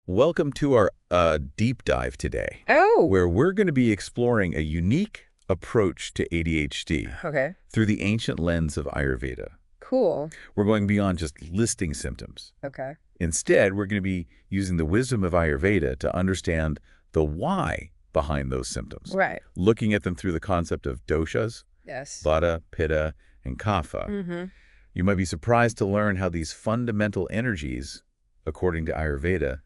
Welcome to our deep dive today, Oh, where we're going to be exploring a unique approach to ADHD okay. through the ancient lens of Ayurveda. Cool. We're going beyond just listing symptoms. Okay. Instead, we're going to be using the wisdom of Ayurveda to understand the why behind those symptoms, Right. looking at them through the concept of doshas, Yes. Vata, Pitta, and Kapha. Mm-hmm. You might be surprised to learn how these fundamental energies, according to Ayurveda,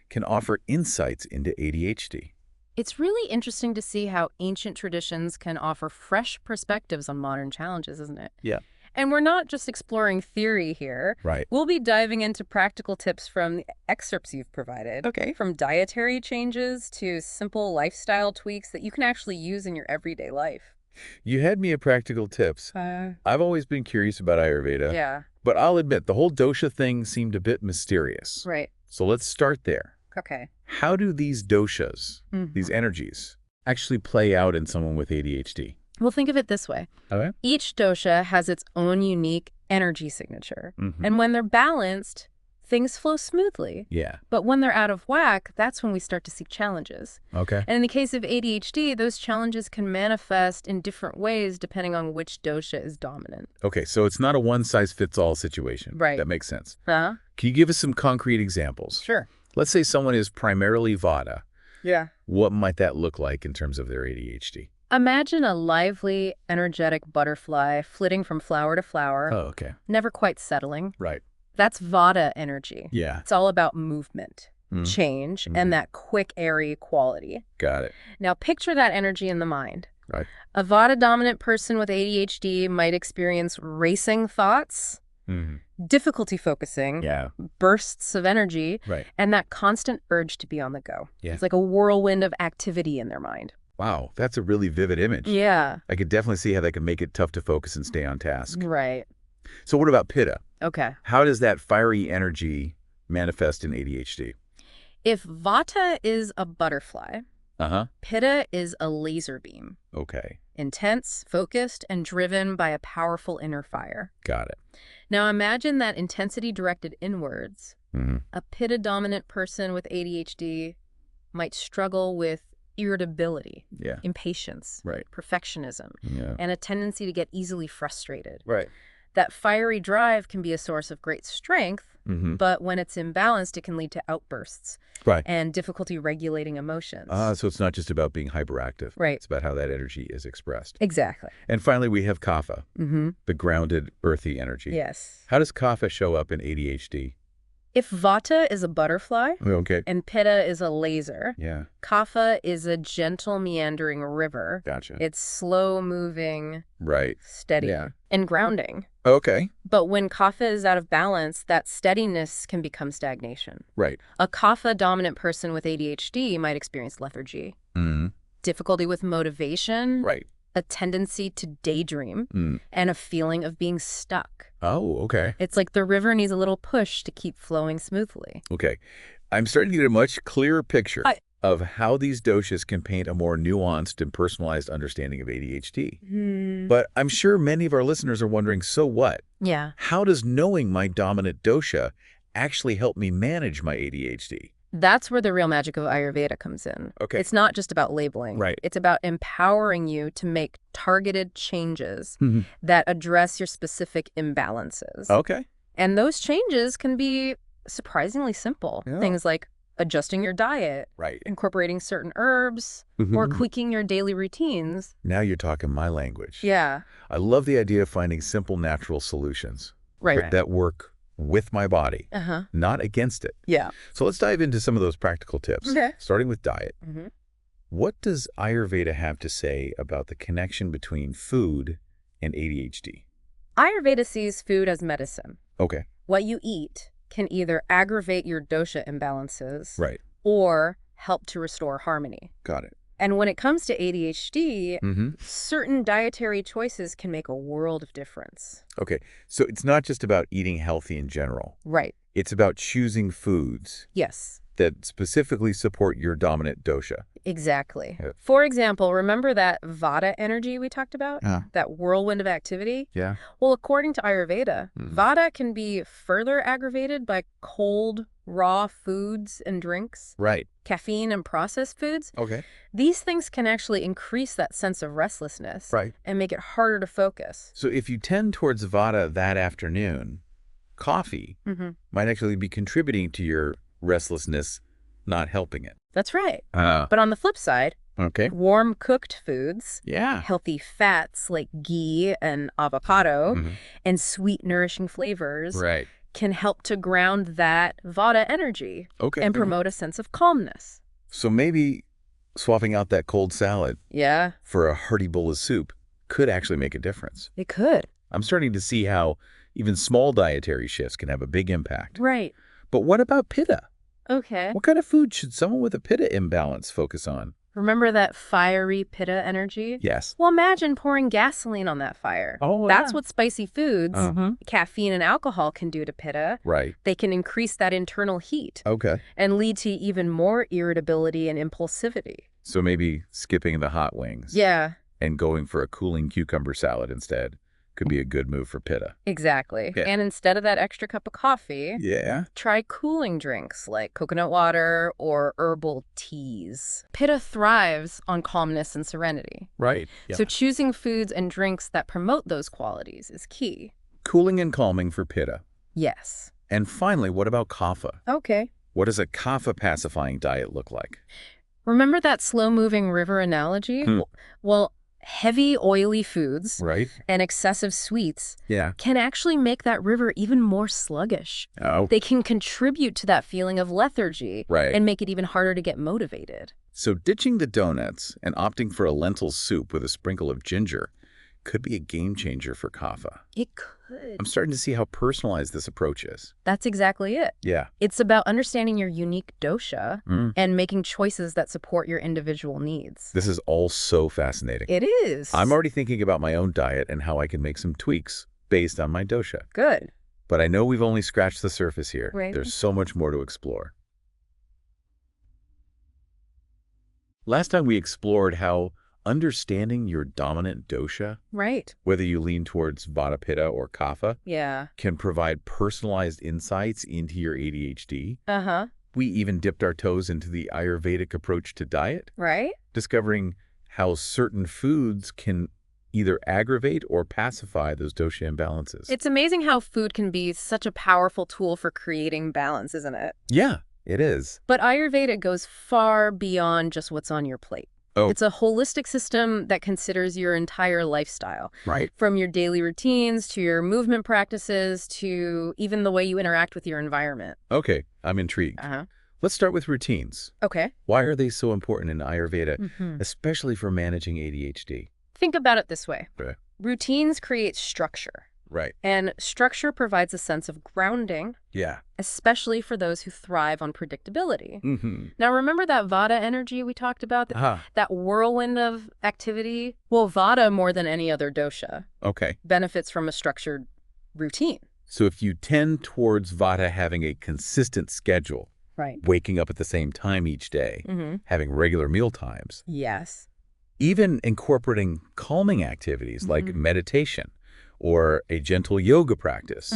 can offer insights into ADHD. It's really interesting to see how ancient traditions can offer fresh perspectives on modern challenges, isn't it? Yeah. And we're not just exploring theory here. Right. We'll be diving into practical tips from the excerpts you've provided. Okay. From dietary changes to simple lifestyle tweaks that you can actually use in your everyday life. You had me at practical tips. I've always been curious about Ayurveda, Yeah. but I'll admit the whole dosha thing seemed a bit mysterious. Right. So let's start there. Okay. How do these doshas, these energies, actually play out in someone with ADHD? Well, think of it this way. Okay. Each dosha has its own unique energy signature. And when they're balanced, things flow smoothly. Yeah. But when they're out of whack, that's when we start to see challenges. Okay. And in the case of ADHD, those challenges can manifest in different ways depending on which dosha is dominant. Okay, so it's not a one-size-fits-all situation. Right. That makes sense. Huh? Can you give us some concrete examples? Sure. Let's say someone is primarily Vata. Yeah. What might that look like in terms of their ADHD? Imagine a lively, energetic butterfly flitting from flower to flower, Oh, okay. never quite settling. Right. That's Vata energy. Yeah. It's all about movement, Mm. change, and that quick, airy quality. Got it. Now picture that energy in the mind. Right. A Vata-dominant person with ADHD might experience racing thoughts, difficulty focusing, Yeah. bursts of energy, Right. and that constant urge to be on the go. Yeah. It's like a whirlwind of activity in their mind. Wow, that's a really vivid image. Yeah. I could definitely see how that can make it tough to focus and stay on task. Right. So what about Pitta? Okay. How does that fiery energy manifest in ADHD? If Vata is a butterfly, Uh-huh. Pitta is a laser beam. Okay. Intense, focused, and driven by a powerful inner fire. Got it. Now imagine that intensity directed inwards. A Pitta-dominant person with ADHD might struggle with irritability, Yeah. impatience, Right. perfectionism, Yeah. and a tendency to get easily frustrated. Right. That fiery drive can be a source of great strength, Mm-hmm. but when it's imbalanced, it can lead to outbursts Right. and difficulty regulating emotions. So it's not just about being hyperactive. Right. It's about how that energy is expressed. Exactly. And finally, we have Kapha, Mm-hmm. the grounded, earthy energy. Yes. How does Kapha show up in ADHD? If Vata is a butterfly Okay. and Pitta is a laser, Yeah. Kapha is a gentle meandering river. Gotcha. It's slow moving, Right. steady, Yeah. and grounding. Okay. But when Kapha is out of balance, that steadiness can become stagnation. Right. A Kapha-dominant person with ADHD might experience lethargy, Mm-hmm. difficulty with motivation, Right. a tendency to daydream, and a feeling of being stuck. Oh, okay. It's like the river needs a little push to keep flowing smoothly. Okay. I'm starting to get a much clearer picture of how these doshas can paint a more nuanced and personalized understanding of ADHD. But I'm sure many of our listeners are wondering, so what? Yeah. How does knowing my dominant dosha actually help me manage my ADHD? That's where the real magic of Ayurveda comes in. Okay. It's not just about labeling. Right. It's about empowering you to make targeted changes that address your specific imbalances. Okay. And those changes can be surprisingly simple. Yeah. Things like adjusting your diet, Right. incorporating certain herbs, or tweaking your daily routines. Now you're talking my language. Yeah. I love the idea of finding simple, natural solutions Right. that work with my body, Uh-huh. not against it. Yeah. So let's dive into some of those practical tips, Okay. starting with diet. Mm-hmm. What does Ayurveda have to say about the connection between food and ADHD? Ayurveda sees food as medicine. Okay. What you eat can either aggravate your dosha imbalances Right. or help to restore harmony. Got it. And when it comes to ADHD, Mm-hmm. certain dietary choices can make a world of difference. Okay. So it's not just about eating healthy in general. Right. It's about choosing foods Yes. that specifically support your dominant dosha. Exactly. Yeah. For example, remember that Vata energy we talked about? That whirlwind of activity? Yeah. Well, according to Ayurveda, Vata can be further aggravated by cold, raw foods and drinks. Right. Caffeine and processed foods. Okay. These things can actually increase that sense of restlessness. Right. And make it harder to focus. So if you tend towards Vata that afternoon, coffee might actually be contributing to your restlessness, not helping it. That's right. But on the flip side, warm cooked foods, healthy fats like ghee and avocado, and sweet nourishing flavors can help to ground that Vata energy and promote a sense of calmness. So maybe swapping out that cold salad for a hearty bowl of soup could actually make a difference. It could. I'm starting to see how even small dietary shifts can have a big impact. Right. But what about Pitta? Okay. What kind of food should someone with a Pitta imbalance focus on? Remember that fiery Pitta energy? Yes. Well, imagine pouring gasoline on that fire. Oh, That's what spicy foods, caffeine and alcohol can do to Pitta. Right. They can increase that internal heat. Okay. And lead to even more irritability and impulsivity. So maybe skipping the hot wings. Yeah. And going for a cooling cucumber salad instead could be a good move for Pitta. Exactly. Yeah. And instead of that extra cup of coffee, try cooling drinks like coconut water or herbal teas. Pitta thrives on calmness and serenity. Right. So choosing foods and drinks that promote those qualities is key. Cooling and calming for Pitta. Yes. And finally, what about kapha? Okay. What does a kapha pacifying diet look like? Remember that slow-moving river analogy? Well, heavy, oily foods and excessive sweets can actually make that river even more sluggish. They can contribute to that feeling of lethargy and make it even harder to get motivated. So ditching the donuts and opting for a lentil soup with a sprinkle of ginger could be a game changer for kapha. It could. I'm starting to see how personalized this approach is. That's exactly it. Yeah. It's about understanding your unique dosha and making choices that support your individual needs. This is all so fascinating. It is. I'm already thinking about my own diet and how I can make some tweaks based on my dosha. Good. But I know we've only scratched the surface here. Right. There's so much more to explore. Last time we explored how understanding your dominant dosha, whether you lean towards Vata, Pitta, or Kapha, can provide personalized insights into your ADHD. We even dipped our toes into the Ayurvedic approach to diet, discovering how certain foods can either aggravate or pacify those dosha imbalances. It's amazing how food can be such a powerful tool for creating balance, isn't it? Yeah, it is. But Ayurveda goes far beyond just what's on your plate. It's a holistic system that considers your entire lifestyle. From your daily routines to your movement practices to even the way you interact with your environment. Okay, I'm intrigued. Let's start with routines. Okay. Why are they so important in Ayurveda, especially for managing ADHD? Think about it this way. Routines create structure. And structure provides a sense of grounding. Especially for those who thrive on predictability. Now, remember that Vata energy we talked about? That whirlwind of activity? Well, Vata, more than any other dosha, benefits from a structured routine. So if you tend towards Vata having a consistent schedule, waking up at the same time each day, having regular meal times, even incorporating calming activities like meditation, or a gentle yoga practice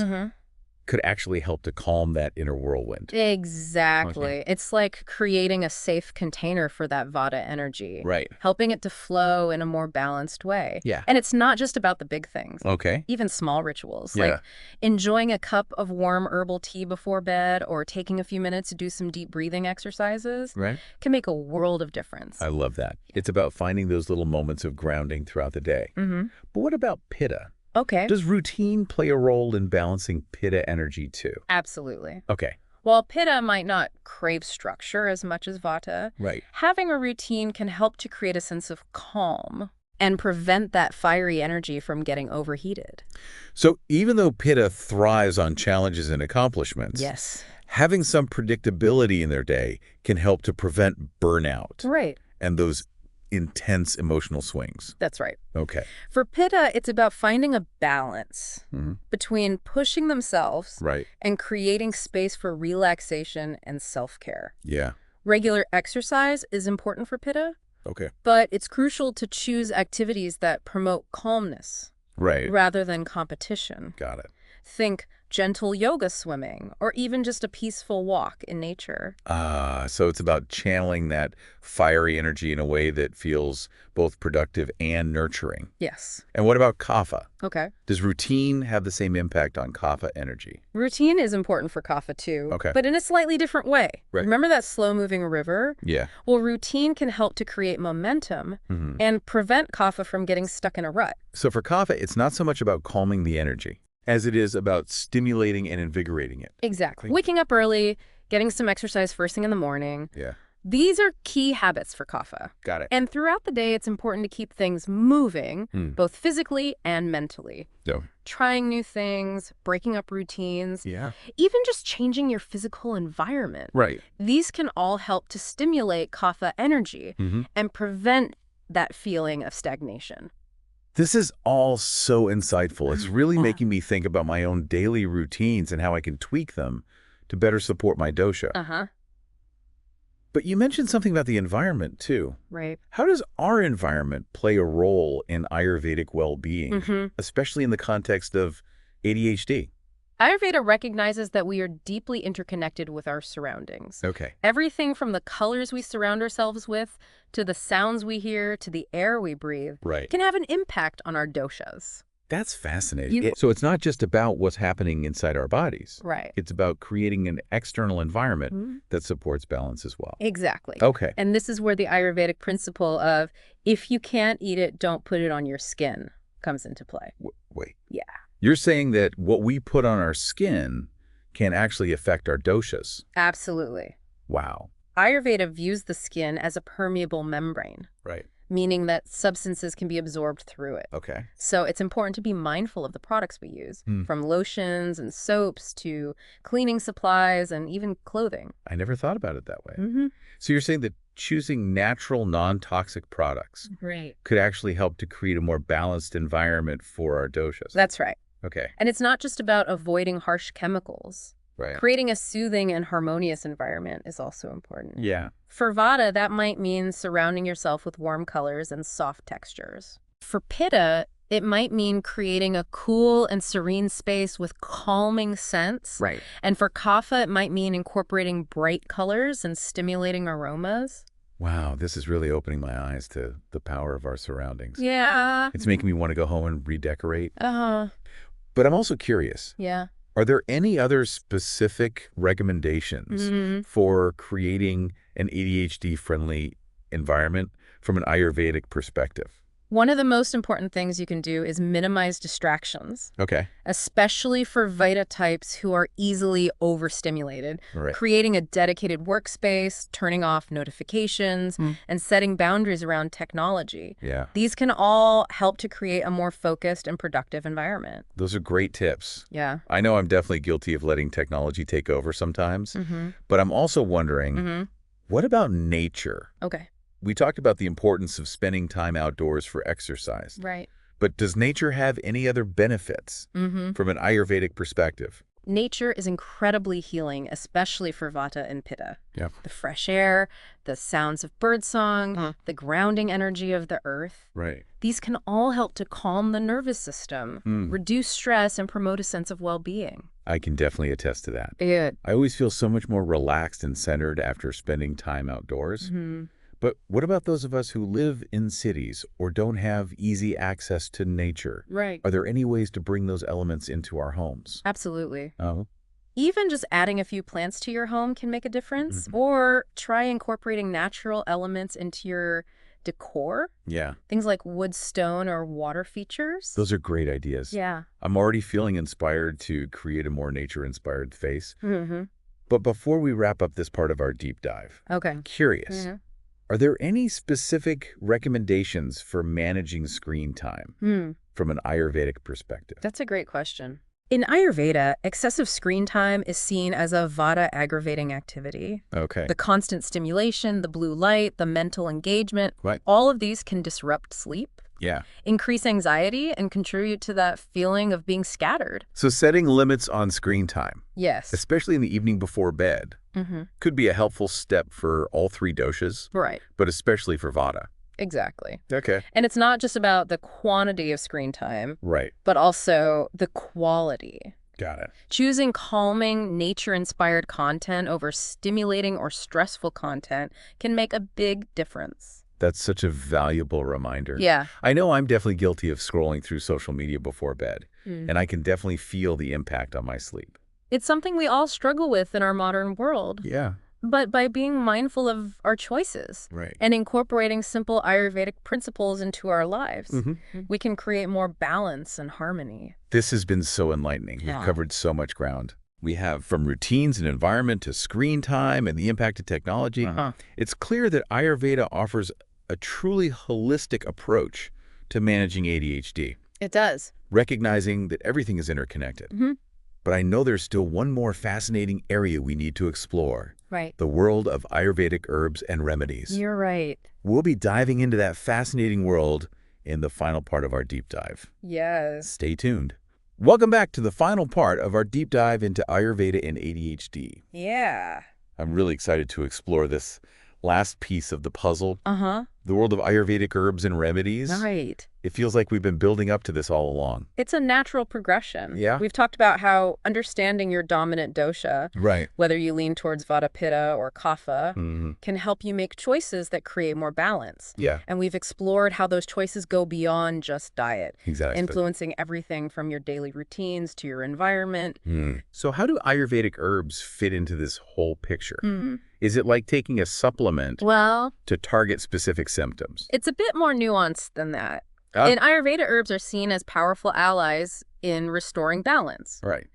could actually help to calm that inner whirlwind. Exactly. It's like creating a safe container for that Vata energy. Helping it to flow in a more balanced way. And it's not just about the big things. Even small rituals. Like enjoying a cup of warm herbal tea before bed or taking a few minutes to do some deep breathing exercises can make a world of difference. I love that. It's about finding those little moments of grounding throughout the day. But what about Pitta? Does routine play a role in balancing Pitta energy too? Absolutely. While Pitta might not crave structure as much as Vata, having a routine can help to create a sense of calm and prevent that fiery energy from getting overheated. So even though Pitta thrives on challenges and accomplishments, having some predictability in their day can help to prevent burnout. And those intense emotional swings. That's right. For Pitta, it's about finding a balance between pushing themselves and creating space for relaxation and self-care. Regular exercise is important for Pitta. Okay. But it's crucial to choose activities that promote calmness. Right. Rather than competition. Got it. Think gentle yoga swimming, or even just a peaceful walk in nature. So it's about channeling that fiery energy in a way that feels both productive and nurturing. Yes. And what about kapha? Okay. Does routine have the same impact on kapha energy? Routine is important for kapha too, okay, but in a slightly different way. Right. Remember that slow-moving river? Yeah. Well, routine can help to create momentum and prevent kapha from getting stuck in a rut. So for kapha, it's not so much about calming the energy as it is about stimulating and invigorating it. Exactly. Waking up early, getting some exercise first thing in the morning. Yeah. These are key habits for kapha. Got it. And throughout the day, it's important to keep things moving, both physically and mentally. Yeah. Trying new things, breaking up routines. Yeah. Even just changing your physical environment. Right. These can all help to stimulate kapha energy and prevent that feeling of stagnation. This is all so insightful. It's really making me think about my own daily routines and how I can tweak them to better support my dosha. But you mentioned something about the environment, too. Right. How does our environment play a role in Ayurvedic well-being, especially in the context of ADHD? Ayurveda recognizes that we are deeply interconnected with our surroundings. Okay. Everything from the colors we surround ourselves with, to the sounds we hear, to the air we breathe, can have an impact on our doshas. That's fascinating. So it's not just about what's happening inside our bodies. Right. It's about creating an external environment that supports balance as well. Exactly. Okay. And this is where the Ayurvedic principle of, if you can't eat it, don't put it on your skin, comes into play. Wait. Yeah. You're saying that what we put on our skin can actually affect our doshas? Absolutely. Wow. Ayurveda views the skin as a permeable membrane. Right. Meaning that substances can be absorbed through it. Okay. So it's important to be mindful of the products we use, from lotions and soaps to cleaning supplies and even clothing. I never thought about it that way. So you're saying that choosing natural, non-toxic products could actually help to create a more balanced environment for our doshas? That's right. Okay. And it's not just about avoiding harsh chemicals. Right. Creating a soothing and harmonious environment is also important. Yeah. For Vata, that might mean surrounding yourself with warm colors and soft textures. For Pitta, it might mean creating a cool and serene space with calming scents. Right. And for Kapha, it might mean incorporating bright colors and stimulating aromas. Wow, this is really opening my eyes to the power of our surroundings. Yeah. It's making me want to go home and redecorate. Uh-huh. But I'm also curious. Yeah. Are there any other specific recommendations for creating an ADHD-friendly environment from an Ayurvedic perspective? One of the most important things you can do is minimize distractions. Okay. Especially for Vata types who are easily overstimulated. Right. Creating a dedicated workspace, turning off notifications, and setting boundaries around technology. Yeah. These can all help to create a more focused and productive environment. Those are great tips. Yeah. I know I'm definitely guilty of letting technology take over sometimes, but I'm also wondering, what about nature? Okay. We talked about the importance of spending time outdoors for exercise. Right. But does nature have any other benefits from an Ayurvedic perspective? Nature is incredibly healing, especially for Vata and Pitta. Yeah. The fresh air, the sounds of birdsong, the grounding energy of the earth. Right. These can all help to calm the nervous system, reduce stress, and promote a sense of well-being. I can definitely attest to that. Good. I always feel so much more relaxed and centered after spending time outdoors. But what about those of us who live in cities or don't have easy access to nature? Right. Are there any ways to bring those elements into our homes? Absolutely. Oh. Even just adding a few plants to your home can make a difference. Or try incorporating natural elements into your decor. Yeah. Things like wood, stone, or water features. Those are great ideas. Yeah. I'm already feeling inspired to create a more nature-inspired space. But before we wrap up this part of our deep dive, I'm curious. Are there any specific recommendations for managing screen time from an Ayurvedic perspective? That's a great question. In Ayurveda, excessive screen time is seen as a Vata aggravating activity. Okay. The constant stimulation, the blue light, the mental engagement, Right. all of these can disrupt sleep. Yeah. increase anxiety, and contribute to that feeling of being scattered. So setting limits on screen time, Yes. especially in the evening before bed, could be a helpful step for all three doshas, Right. but especially for Vata. Exactly. Okay. And it's not just about the quantity of screen time, Right. but also the quality. Got it. Choosing calming, nature-inspired content over stimulating or stressful content can make a big difference. That's such a valuable reminder. Yeah. I know I'm definitely guilty of scrolling through social media before bed, and I can definitely feel the impact on my sleep. It's something we all struggle with in our modern world. Yeah. But by being mindful of our choices and incorporating simple Ayurvedic principles into our lives, we can create more balance and harmony. This has been so enlightening. We've covered so much ground. We have from routines and environment to screen time and the impact of technology. It's clear that Ayurveda offers a truly holistic approach to managing ADHD. It does. Recognizing that everything is interconnected. But I know there's still one more fascinating area we need to explore. Right. The world of Ayurvedic herbs and remedies. You're right. We'll be diving into that fascinating world in the final part of our deep dive. Yes. Stay tuned. Welcome back to the final part of our deep dive into Ayurveda and ADHD. Yeah. I'm really excited to explore this last piece of the puzzle. The world of Ayurvedic herbs and remedies. Right. It feels like we've been building up to this all along. It's a natural progression. Yeah. We've talked about how understanding your dominant dosha, whether you lean towards Vata, Pitta, or Kapha, can help you make choices that create more balance. Yeah. And we've explored how those choices go beyond just diet, influencing everything from your daily routines to your environment. So how do Ayurvedic herbs fit into this whole picture? Is it like taking a supplement to target specific symptoms? It's a bit more nuanced than that. And Ayurveda herbs are seen as powerful allies in restoring balance. Right.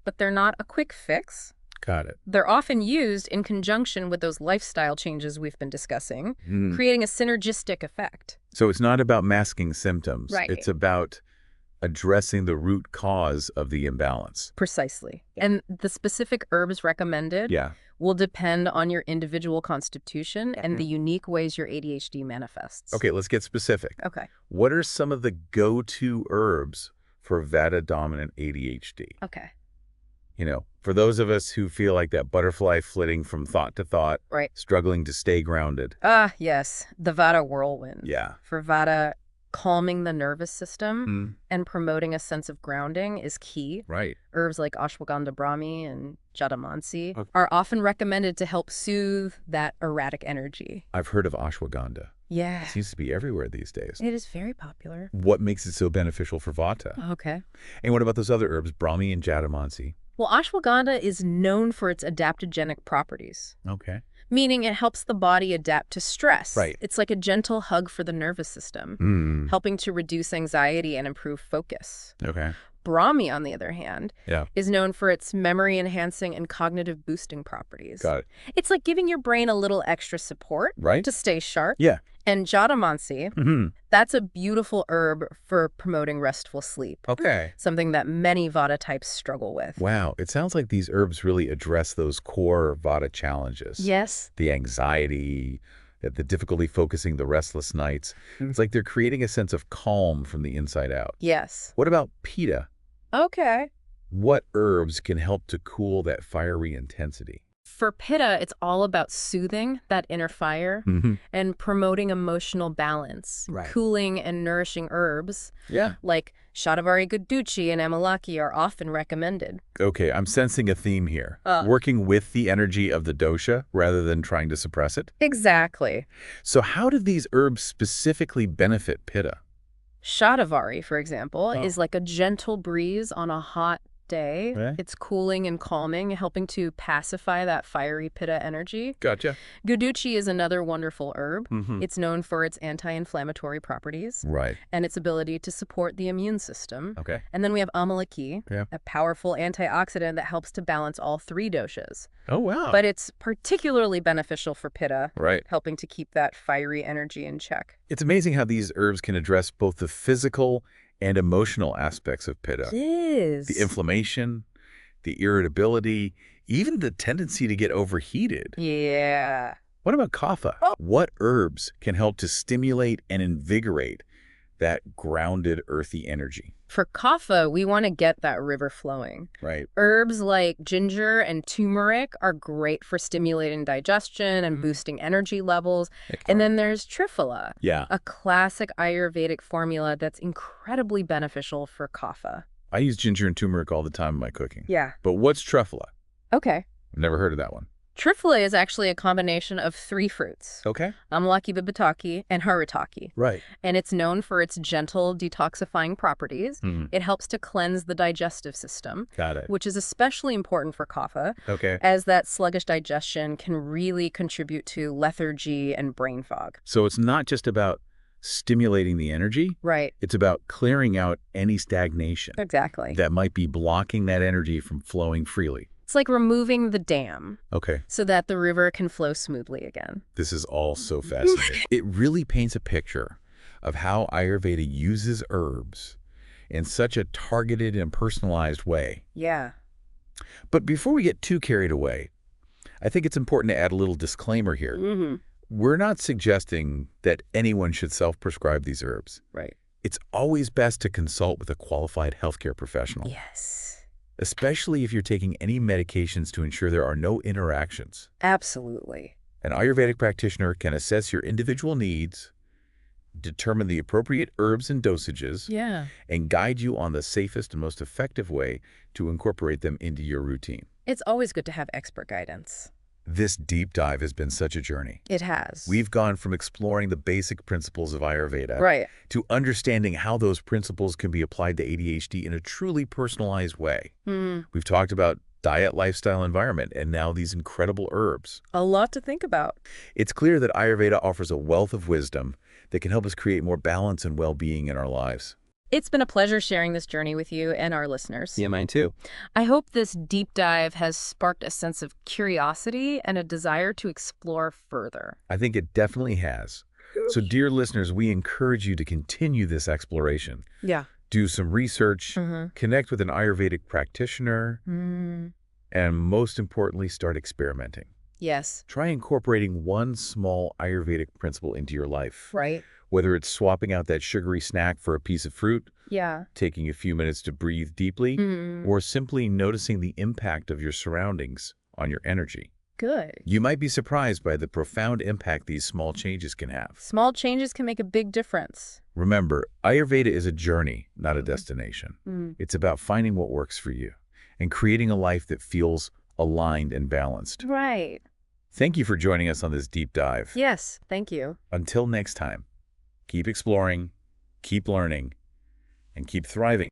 But they're not a quick fix. Got it. They're often used in conjunction with those lifestyle changes we've been discussing, creating a synergistic effect. So it's not about masking symptoms. Right. It's about addressing the root cause of the imbalance. Precisely. And the specific herbs recommended will depend on your individual constitution and the unique ways your ADHD manifests. Okay, let's get specific. Okay. What are some of the go-to herbs for Vata-dominant ADHD? Okay. You know, for those of us who feel like that butterfly flitting from thought to thought, struggling to stay grounded. Yes, the Vata whirlwind. Yeah. For Vata, calming the nervous system and promoting a sense of grounding is key. Right. Herbs like ashwagandha brahmi and jadamansi are often recommended to help soothe that erratic energy. I've heard of ashwagandha. Yeah. It seems to be everywhere these days. It is very popular. What makes it so beneficial for Vata? Okay. And what about those other herbs, brahmi and jadamansi? Well, ashwagandha is known for its adaptogenic properties. Okay. Meaning it helps the body adapt to stress. Right. It's like a gentle hug for the nervous system, helping to reduce anxiety and improve focus. Okay. Brahmi, on the other hand, is known for its memory-enhancing and cognitive-boosting properties. Got it. It's like giving your brain a little extra support to stay sharp. Yeah. And jadamansi, that's a beautiful herb for promoting restful sleep. Okay. Something that many Vata types struggle with. Wow. It sounds like these herbs really address those core Vata challenges. Yes. The anxiety, the difficulty focusing, the restless nights. It's like they're creating a sense of calm from the inside out. Yes. What about Pitta? Okay. What herbs can help to cool that fiery intensity? For Pitta, it's all about soothing that inner fire and promoting emotional balance. Cooling and nourishing herbs like Shatavari Guduchi and Amalaki are often recommended. Okay, I'm sensing a theme here. Working with the energy of the dosha rather than trying to suppress it? Exactly. So how do these herbs specifically benefit Pitta? Shatavari, for example, is like a gentle breeze on a hot day. It's cooling and calming, helping to pacify that fiery Pitta energy. Gotcha. Guduchi is another wonderful herb. It's known for its anti-inflammatory properties and its ability to support the immune system. Okay. And then we have Amalaki, a powerful antioxidant that helps to balance all three doshas. Oh, wow. But it's particularly beneficial for Pitta, helping to keep that fiery energy in check. It's amazing how these herbs can address both the physical and emotional aspects of Pitta. It is. The inflammation, the irritability, even the tendency to get overheated. Yeah. What about Kapha? What herbs can help to stimulate and invigorate that grounded, earthy energy. For kapha, we want to get that river flowing. Right. Herbs like ginger and turmeric are great for stimulating digestion and boosting energy levels. And then there's triphala, a classic Ayurvedic formula that's incredibly beneficial for kapha. I use ginger and turmeric all the time in my cooking. Yeah. But what's triphala? Okay. I've never heard of that one. Triphala is actually a combination of 3 fruits. Okay. Amlaki bibataki and haritaki. Right. And it's known for its gentle detoxifying properties. It helps to cleanse the digestive system. Got it. Which is especially important for kapha. Okay. As that sluggish digestion can really contribute to lethargy and brain fog. So it's not just about stimulating the energy. Right. It's about clearing out any stagnation. Exactly. That might be blocking that energy from flowing freely. It's like removing the dam. Okay. So that the river can flow smoothly again. This is all so fascinating. It really paints a picture of how Ayurveda uses herbs in such a targeted and personalized way. Yeah. But before we get too carried away, I think it's important to add a little disclaimer here. We're not suggesting that anyone should self-prescribe these herbs. Right. It's always best to consult with a qualified healthcare professional. Yes. Especially if you're taking any medications to ensure there are no interactions. Absolutely. An Ayurvedic practitioner can assess your individual needs, determine the appropriate herbs and dosages, and guide you on the safest and most effective way to incorporate them into your routine. It's always good to have expert guidance. This deep dive has been such a journey. It has. We've gone from exploring the basic principles of Ayurveda to understanding how those principles can be applied to ADHD in a truly personalized way. We've talked about diet, lifestyle, environment, and now these incredible herbs. A lot to think about. It's clear that Ayurveda offers a wealth of wisdom that can help us create more balance and well-being in our lives. It's been a pleasure sharing this journey with you and our listeners. Yeah, mine too. I hope this deep dive has sparked a sense of curiosity and a desire to explore further. I think it definitely has. So, dear listeners, we encourage you to continue this exploration. Yeah. Do some research, connect with an Ayurvedic practitioner, and most importantly, start experimenting. Yes. Try incorporating one small Ayurvedic principle into your life. Right. Whether it's swapping out that sugary snack for a piece of fruit, taking a few minutes to breathe deeply, or simply noticing the impact of your surroundings on your energy. Good. You might be surprised by the profound impact these small changes can have. Small changes can make a big difference. Remember, Ayurveda is a journey, not a destination. It's about finding what works for you and creating a life that feels aligned and balanced. Right. Thank you for joining us on this deep dive. Yes, thank you. Until next time, keep exploring, keep learning, and keep thriving.